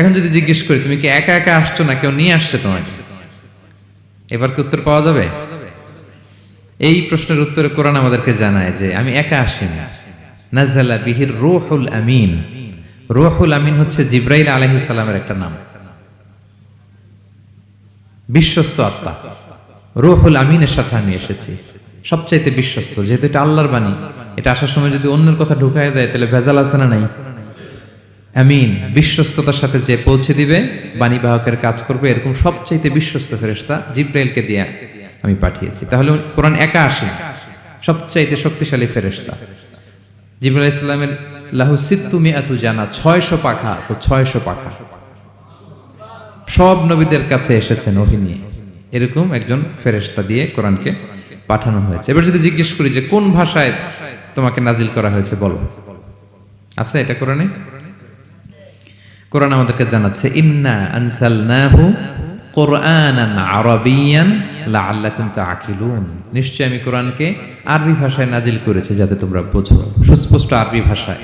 এখন যদি জিজ্ঞেস করি তুমি কি একা একা আসছো না কেউ নিয়ে আসছে তোমাকে, এবার কি উত্তর পাওয়া যাবে? এই প্রশ্নের উত্তরে কোরআন আমাদেরকে জানায় যে আমি একা আসিনি। নাযালা বিহির রূহুল আমিন। রূহুল আমিন হচ্ছে জিবরাইল আলাইহিস সালামের একটা নাম, বিশ্বস্ত আত্মা। রূহুল আমিনের সাথে আমি এসেছি, সবচাইতে বিশ্বস্ত। যেহেতু এটা আল্লাহর বাণী, এটা আসার সময় যদি অন্যের কথা ঢুকায় দেয় তাহলে ভেজাল আছে না নাই? আমিন, বিশ্বস্ততার সাথে যে পৌঁছে দিবে, বাণী বাহকের কাজ করবে, এরকম সবচাইতে বিশ্বস্ত ফেরেশতা জিবরাইলকে দিয়ে আমি পাঠিয়েছি। তাহলে কোরআন একা আসে, সবচাইতে শক্তিশালী ফেরেশতা জিবরাইল আলাইহিস সালামের লাহু সিত্তু মিআতু জানা, 600 পাখা আছে, 600 পাখা। সব নবীদের কাছে এসেছেন ওহী নিয়ে, এরকম একজন ফেরেশতা দিয়ে কোরআনকে পাঠানো হয়েছে। এবার যদি জিজ্ঞেস করি যে কোন ভাষায় তোমাকে নাজিল করা হয়েছে বলো, আছে এটা কোরআনে? কোরআন আমাদেরকে জানাচ্ছে ইন্না আনসালনাহু কুরআনান আরাবিয়ান লাআল্লাকুম তাআকিলুন। নিশ্চয় আমি কোরআনকে আরবি ভাষায় নাজিল করেছি যাতে তোমরা বোঝো, সুস্পষ্ট আরবি ভাষায়।